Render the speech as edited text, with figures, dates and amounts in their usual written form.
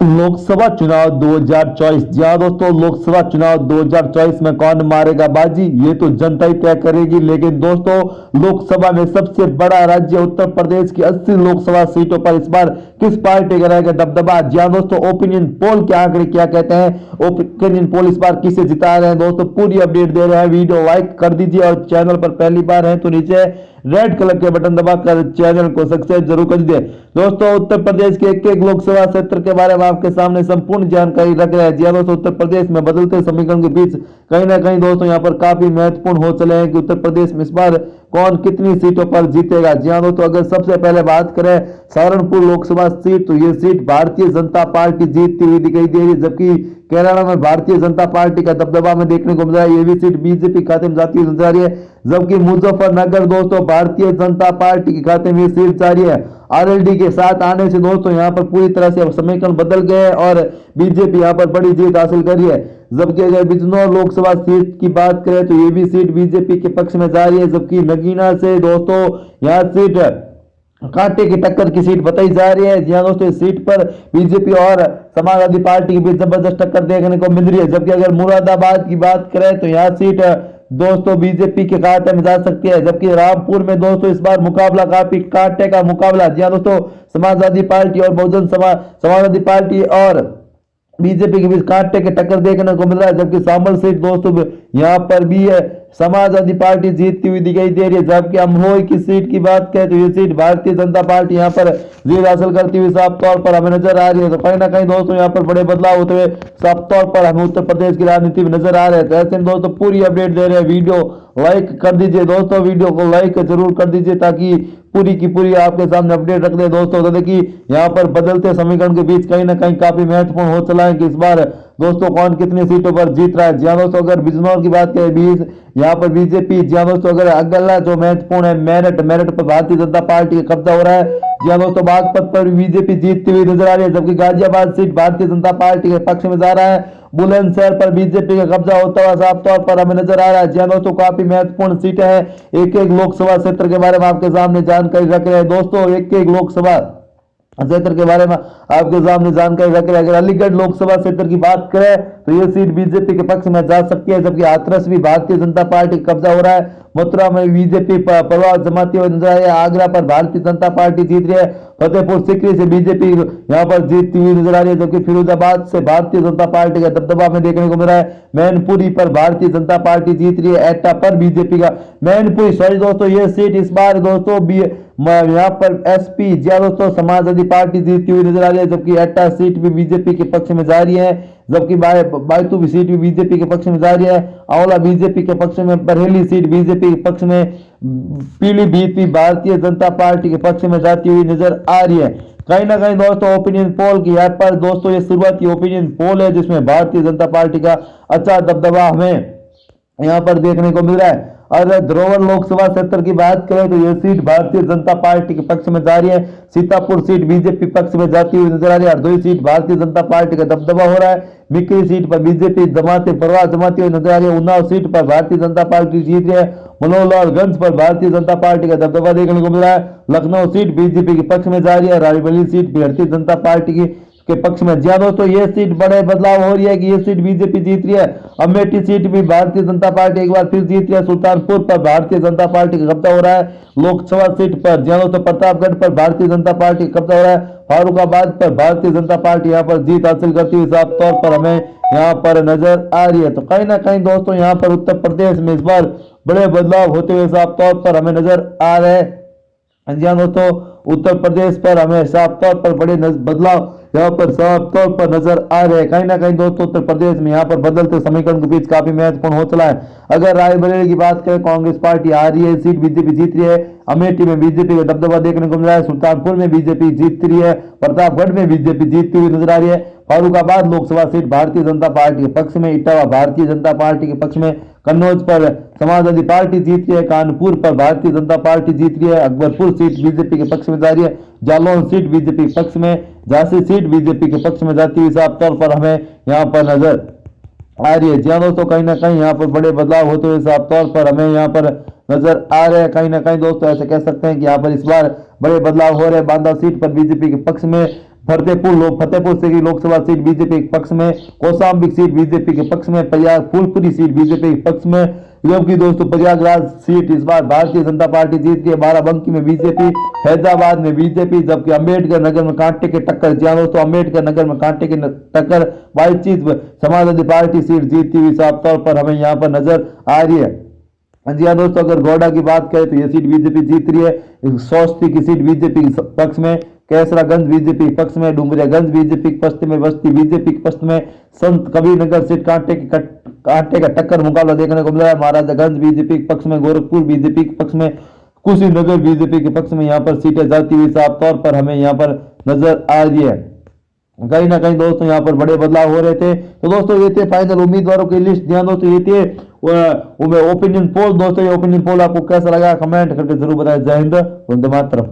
लोकसभा चुनाव 2024। जी हाँ दोस्तों, लोकसभा चुनाव 2024 में कौन मारेगा बाजी, ये तो जनता ही तय करेगी। लेकिन दोस्तों, लोकसभा में सबसे बड़ा राज्य उत्तर प्रदेश की 80 लोकसभा सीटों पर इस बार किस पार्टी का रहेगा दबदबा। जी हाँ दोस्तों, ओपिनियन पोल के आंकड़े क्या कहते हैं, ओपिनियन पोल इस बार किसे जिता रहे हैं दोस्तों, पूरी अपडेट दे रहे हैं। वीडियो लाइक कर दीजिए और चैनल पर पहली बार है तो नीचे रेड कलर के बटन दबाकर चैनल को सब्सक्राइब जरूर कर दीजिए। दोस्तों, उत्तर प्रदेश के एक एक लोकसभा क्षेत्र के बारे में आपके सामने संपूर्ण जानकारी रख रहे हैं। जी हाँ दोस्तों, उत्तर प्रदेश में बदलते समीकरण के बीच कहीं ना कहीं दोस्तों यहाँ पर काफी महत्वपूर्ण हो चले हैं कि उत्तर प्रदेश में इस बार कौन कितनी सीटों पर जीतेगा। जी हाँ दोस्तों, अगर सबसे पहले बात करें सहारनपुर लोकसभा सीट, तो ये सीट भारतीय जनता पार्टी जीतती हुई दिखाई दे रही है, जबकि केरला में भारतीय जनता पार्टी का दबदबा में देखने को मिल रहा है। ये भी सीट बीजेपी खाते में जाती हुई नजर आ रही है, जबकि मुजफ्फरनगर दोस्तों भारतीय जनता पार्टी के खाते में सीट जा रही है। आरएलडी के साथ आने से दोस्तों यहाँ पर पूरी तरह से समीकरण बदल गए और बीजेपी यहाँ पर बड़ी जीत हासिल कर रही है। जबकि अगर बिजनौर लोकसभा सीट की बात करें तो ये भी सीट बीजेपी के पक्ष में जा रही है, जबकि नगीना से दोस्तों यह सीट कांटे की टक्कर की सीट बताई जा रही है। जी हाँ दोस्तों, इस सीट पर बीजेपी और समाजवादी पार्टी के बीच जबरदस्त टक्कर देखने को मिल रही है। जबकि अगर मुरादाबाद की बात करें तो यह सीट दोस्तों बीजेपी के खाते में जा सकती है, जबकि रामपुर में दोस्तों इस बार मुकाबला काफी कांटे का मुकाबला। जी हाँ दोस्तों, समाजवादी पार्टी और बहुजन समाजवादी पार्टी और बीजेपी के बीच कांटे के टक्कर देखने को मिल रहा है। जबकि सांभर सीट दोस्तों यहाँ पर भी है समाजवादी पार्टी जीतती हुई दिखाई दे रही है। जबकि अमरोही की सीट की बात करें तो ये सीट भारतीय जनता पार्टी यहाँ पर जीत हासिल करती हुई साफ तौर पर हमें नजर आ रही है। तो कहीं ना कहीं दोस्तों यहाँ पर बड़े बदलाव होते हुए साफ तौर पर हमें उत्तर प्रदेश की राजनीति में नजर आ रहे हैं। तो ऐसे में दोस्तों पूरी अपडेट दे रहे हैं, वीडियो लाइक कर दीजिए दोस्तों, वीडियो को लाइक जरूर कर दीजिए ताकि पूरी की पूरी आपके सामने अपडेट रख दे दोस्तों। तो देखिए यहाँ पर बदलते समीकरण के बीच कहीं ना कहीं काफी महत्वपूर्ण हो चला है कि इस बार दोस्तों कौन कितनी सीटों पर जीत रहा है। जी हाँ दोस्तों, अगर बिजनौर की बात करें 20 यहाँ पर बीजेपी। जी हाँ दोस्तों, अगर अगला जो महत्वपूर्ण है मेरठ पर भारतीय जनता पार्टी का कब्जा हो रहा है। जी हाँ दोस्तों, बागपत पर बीजेपी जीतती हुई नजर आ रही है, जबकि गाजियाबाद सीट भारतीय जनता पार्टी के पक्ष में जा रहा है। बुलंदशहर पर बीजेपी का कब्जा होता हुआ साफ तौर पर हमें नजर आ रहा है। जी हाँ दोस्तों, काफी महत्वपूर्ण सीटें हैं, एक एक लोकसभा क्षेत्र के बारे में आपके सामने जानकारी रख रहे हैं दोस्तों, एक एक लोकसभा क्षेत्र के बारे में आपके सामने जानकारी रख रहे हैं। अगर अलीगढ़ लोकसभा क्षेत्र की बात करें तो ये सीट बीजेपी के पक्ष में जा सकती है, जबकि हाथरस भी भारतीय जनता पार्टी का कब्जा हो रहा है। मथुरा में बीजेपी प्रभाव जमाती हुई नजर आ रही है, आगरा पर भारतीय जनता पार्टी जीत रही है, फतेहपुर सीकरी से बीजेपी यहाँ पर जीतती हुई नजर आ रही है, जबकि फिरोजाबाद से भारतीय जनता पार्टी का दबदबा में देखने को मिल रहा है। मैनपुरी पर भारतीय जनता पार्टी जीत रही है, एटा पर बीजेपी का मैनपुरी सॉरी दोस्तों ये सीट इस बार दोस्तों यहाँ पर एसपी जी दोस्तों समाजवादी पार्टी जीतती हुई नजर आ रही है, जबकि एटा सीट भी बीजेपी के पक्ष में जा रही है, जबकि बायतू सीट भी बीजेपी के पक्ष में जा रही है। आंवला बीजेपी के पक्ष में, बरेली सीट बीजेपी के पक्ष में, पीलीभीत भी भारतीय जनता पार्टी के पक्ष में जाती हुई नजर आ रही है। कहीं ना कहीं दोस्तों ओपिनियन पोल की यहाँ पर दोस्तों ये शुरुआती ओपिनियन पोल है, जिसमें भारतीय जनता पार्टी का अच्छा दबदबा हमें यहाँ पर देखने को मिल रहा है। अगर धरोहर लोकसभा क्षेत्र की बात करें तो यह सीट भारतीय जनता पार्टी के पक्ष में जा रही है, सीतापुर सीट बीजेपी पक्ष में जाती हुई नजर आ रही है, हरदोई सीट भारतीय जनता पार्टी का दबदबा हो रहा है, मिक्री सीट पर बीजेपी जमाती हुई नजर आ रही है, उन्नाव सीट पर भारतीय जनता पार्टी जीत रही है, मनोहरगंज पर भारतीय जनता पार्टी का दबदबा देखने को मिल रहा है, लखनऊ सीट बीजेपी के पक्ष में जा रही है, रायबरेली सीट भारतीय जनता पार्टी की के पक्ष में। जी हाँ दोस्तों, ये सीट बड़े बदलाव हो रही है कि ये सीट बीजेपी जीत रही है। अमेठी सीट भी भारतीय जनता पार्टी एक बार फिर जीत रही है, सुल्तानपुर पर भारतीय जनता पार्टी का कब्जा हो रहा है, लोकसभा सीट पर जी हाँ दोस्तों प्रतापगढ़ पर भारतीय जनता पार्टी का कब्जा हो रहा है, फारुखाबाद पर भारतीय जनता पार्टी यहाँ पर जीत हासिल करती हुई साफ तौर पर हमें यहाँ पर नजर आ रही है। तो कहीं ना कहीं दोस्तों यहाँ पर उत्तर प्रदेश में इस बार बड़े बदलाव होते हुए साफ तौर पर हमें नजर आ रहे हैं। जी हाँ दोस्तों, उत्तर प्रदेश पर हमें साफ तौर पर बड़े बदलाव यहाँ पर साफ तौर पर नजर आ रहे हैं। कहीं ना कहीं दोस्तों उत्तर प्रदेश में यहाँ पर बदलते समीकरण के बीच काफी महत्वपूर्ण हो चला है। अगर रायबरेली की बात करें कांग्रेस पार्टी आ रही है, सीट बीजेपी जीत रही है, अमेठी में बीजेपी का दबदबा देखने को मिल रहा है, सुल्तानपुर में बीजेपी जीत रही है, प्रतापगढ़ में बीजेपी जीतती हुई नजर आ रही है, फारुखाबाद लोकसभा सीट भारतीय जनता पार्टी के पक्ष में, इटावा भारतीय जनता पार्टी के पक्ष में, कन्नौज पर समाजवादी पार्टी जीत रही है, कानपुर पर भारतीय जनता पार्टी जीत रही है, अकबरपुर सीट बीजेपी के पक्ष में जा रही है, जालौन सीट बीजेपी के पक्ष में, झांसी सीट बीजेपी के पक्ष में जाती हुई साफ तौर पर हमें यहाँ पर नजर आ रही है। जी हाँ दोस्तों, कहीं ना कहीं यहाँ पर बड़े बदलाव होते हुए साफ तौर पर हमें यहाँ पर नजर आ रहे हैं। कहीं ना कहीं दोस्तों ऐसे कह सकते हैं कि यहाँ पर इस बार बड़े बदलाव हो रहे हैं। बांदा सीट पर बीजेपी के पक्ष में फतेहपुर से की लोकसभा सीट बीजेपी के पक्ष में, कौशाम्बी सीट बीजेपी के पक्ष में, फूलपुरी सीट बीजेपी के पक्ष में, जबकि दोस्तों प्रयागराज सीट इस बार भारतीय जनता पार्टी जीत गई, बाराबंकी में बीजेपी, फैजाबाद में बीजेपी, जबकि अम्बेडकर नगर में कांटे की टक्कर। जी दोस्तों, अम्बेडकर नगर में कांटे की टक्कर, बातचीत समाजवादी पार्टी सीट जीतती हुई साफ तौर पर हमें यहाँ पर नजर आ रही है। जी हाँ दोस्तों, अगर गोड्डा की बात करें तो ये सीट बीजेपी जीत रही है। सौस्ती की सीट बीजेपी के पक्ष में, कैसरागंज बीजेपी के पक्ष में, डुमरियागंज बीजेपी के पक्ष में, बस्ती बीजेपी के पक्ष में, संत कबीरनगर सीट कांटे का टक्कर मुकाबला देखने को मिला है। महाराजागंज बीजेपी के पक्ष में, गोरखपुर बीजेपी के पक्ष में, कुशीनगर बीजेपी के पक्ष में यहाँ पर सीटें जाती हुई साफ तौर पर हमें यहाँ पर नजर आ रही है। कहीं ना कहीं दोस्तों यहाँ पर बड़े बदलाव हो रहे थे। तो दोस्तों ये थे फाइनल उम्मीदवारों की लिस्ट। ध्यान दोस्तों ये थे ओपिनियन पोल। दोस्तों ये ओपिनियन पोल आपको कैसा लगा कमेंट करके जरूर बताएं। जय हिंद, वंदे मातरम।